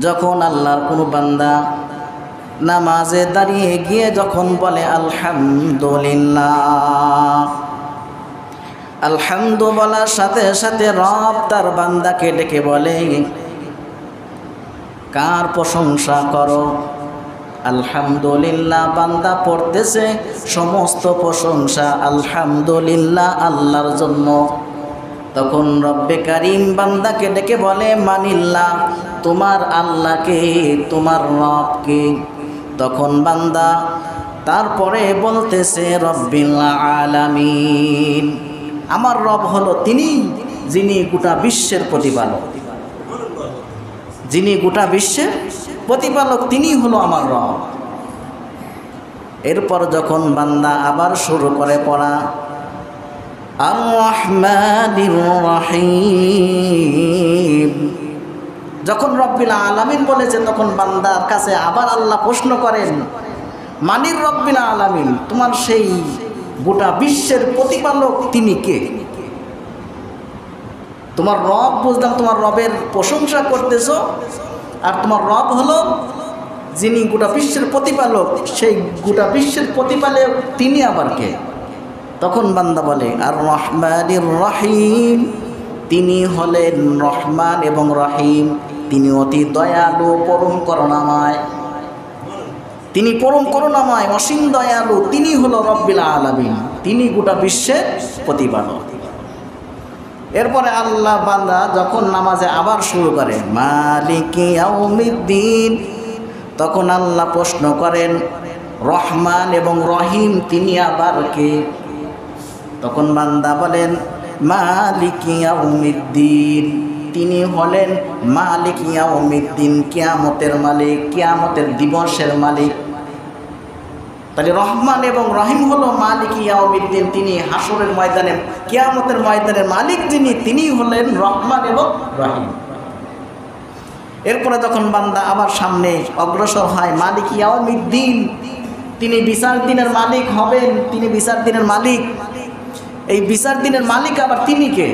যখন আল্লাহর কোনো বান্দা নামাজে দাঁড়িয়ে গিয়ে যখন বলে আলহামদুলিল্লাহ, আলহামদু বলার সাথে সাথে রব তার বান্দাকে ডেকে বলে, কার প্রশংসা করো? আলহামদুলিল্লাহ বান্দা পড়তেছে, সমস্ত প্রশংসা আলহামদুলিল্লাহ আল্লাহর জন্য। তখন রব্বে কারিম বান্দাকে ডেকে বলে, মানিল্লাহ, তোমার আল্লাহকে, তোমার রবকে। তখন বান্দা তারপরে বলতেছে রব্বিল আলামিন, আমার রব হলো তিনি যিনি গোটা বিশ্বের প্রতিপালক, যিনি গোটা বিশ্বের প্রতিপালক, তিনি হলো আমার রব। এরপর যখন বান্দা আবার শুরু করে পড়া আর রহমানির রহিম, যখন রব্বিল আলামিন বলেছে তখন বান্দার কাছে আবার আল্লাহ প্রশ্ন করেন, মানির রব্বিল আলামিন, তোমার সেই গোটা বিশ্বের প্রতিপালক তিনি কে? তোমার রব বুঝলাম, তোমার রবের প্রশংসা করতেছো, আর তোমার রব হলো যিনি গোটা বিশ্বের প্রতিপালক, সেই গোটা বিশ্বের প্রতিপালক তিনি আবার কে? তখন বান্দা বলে আর রহমানির রহিম, তিনি হলেন রহমান এবং রহিম, তিনি অতি দয়ালু পরম করুণাময়, তিনি পরম করুণাময় অসীম দয়ালু, তিনি হলো রব্বিল আলামিন, তিনি গোটা বিশ্বের প্রতিপালক। এরপরে আল্লাহ বান্দা যখন নামাজে আবার শুরু করে মালিকি ইয়াউমিদ্দিন, তখন আল্লাহ প্রশ্ন করেন রহমান এবং রহিম তিনি আবার কে? তখন বান্দা বলেন মালিকি ইয়াউমিদ্দিন, তিনি হলেন মালিক ইয়াউমিদ্দিন, কিয়ামতের মালিক, কিয়ামতের দিবসের মালিক। তাহলে রহমান এবং রহিম হলো মালিক ইয়াউমিদ্দিন, তিনি হাসরের ময়দানে, কিয়ামতের ময়দানের মালিক যিনি, তিনি হলেন রহমান এবং রহিম। এরপরে যখন বান্দা আবার সামনে অগ্রসর হয় মালিক ইয়াউমিদ্দিন, তিনি বিচার দিনের মালিক হবেন, তিনি বিচার দিনের মালিক। এই বিচার দিনের মালিক আবার তিনি কে?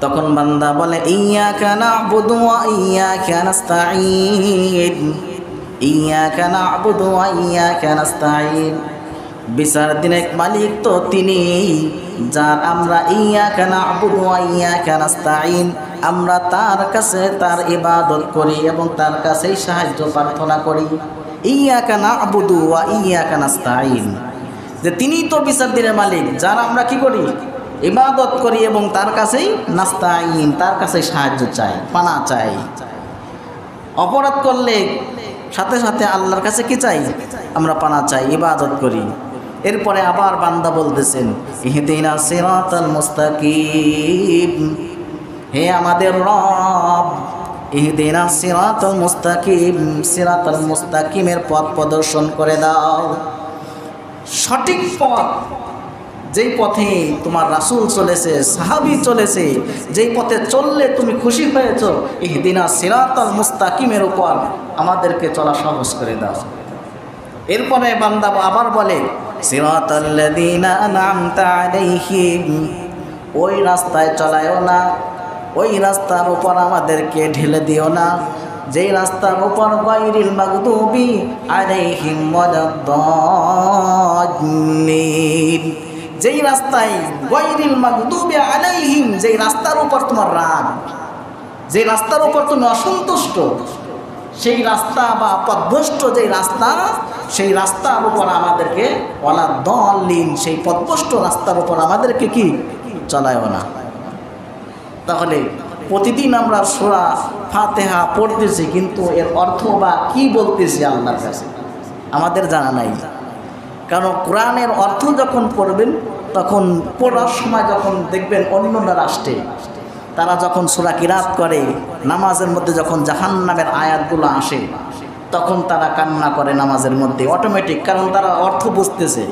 তখন বান্দা বলে ইয়্যাকা না'বুদু ওয়া ইয়্যাকা নাস্তাঈন, ইয়্যাকা না'বুদু ওয়া ইয়্যাকা নাস্তাঈন। বিচার দিনের মালিক তো তিনি, যার আমরা ইয়্যাকা না'বুদু ওয়া ইয়্যাকা নাস্তাঈন, আমরা তার কাছে তার ইবাদত করি এবং তার কাছেই সাহায্য প্রার্থনা করি। ইয়্যাকা না'বুদু ওয়া ইয়্যাকা নাস্তাঈন, যে তিনি তো বিচার দিনের মালিক, যার আমরা কি করি? ইবাদত করি এবং তার কাছেই নাস্তাঈন, তার কাছেই সাহায্য চাই, পানা চাই। অপরাধ করলে সাথে সাথে আল্লাহর কাছে কি চাই? আমরা পানা চাই, ইবাদত করি। এরপরে আবার বান্দা বলতেছেন ইহদিনাস সিরাতাল মুস্তাকিম, হে আমাদের রব, ইহদিনাস সিরাতাল মুস্তাকিম, সিরাতাল মুস্তাকিমের পথ প্রদর্শন করে দাও, সঠিক পথ, যেই পথে তোমার রাসূল চলেছে, সাহাবী চলেছে, যেই পথে চললে তুমি খুশি হয়েছ, ইহদিনাস সিরাতাল মুস্তাকিমের উপর আমাদেরকে চলা সহজ করে দাও। এরপরে বান্দা আবার বলে সিরাতাল্লাযীনা আন'আমতা আলাইহিম, ওই রাস্তায় চলায়ও না, ওই রাস্তার উপর আমাদেরকে ঢেলে দিও না, যেই রাস্তার উপর গায়রিল মাগদুবি আলাইহিম ওয়ালাদ-দাল্লিন, যেই রাস্তায় গায়রিল মাগদুবি আলাইহিম, যেই রাস্তার উপর তোমার রাগ, যেই রাস্তার উপর তুমি অসন্তুষ্ট, সেই রাস্তা বা পথভ্রষ্ট যেই রাস্তা, সেই রাস্তার উপর আমাদেরকে ওয়ালাদ-দাল্লিন, সেই পথভ্রষ্ট রাস্তার উপর আমাদেরকে কি চলায়ও না। তাহলে প্রতিদিন আমরা সূরা ফাতিহা পড়তেছি, কিন্তু এর অর্থ বা কি বলতেছি আল্লাহর কাছে আমাদের জানা নাই। কারণ কোরআনের অর্থ যখন পড়বেন, তখন পড়ার সময় যখন দেখবেন অন্যান্য রাষ্ট্রে তারা যখন সূরা কিরাত করে, নামাজের মধ্যে যখন জাহান্নামের আয়াতগুলো আসে, তখন তারা কান্না করে নামাজের মধ্যে অটোমেটিক, কারণ তারা অর্থ বুঝতেছে।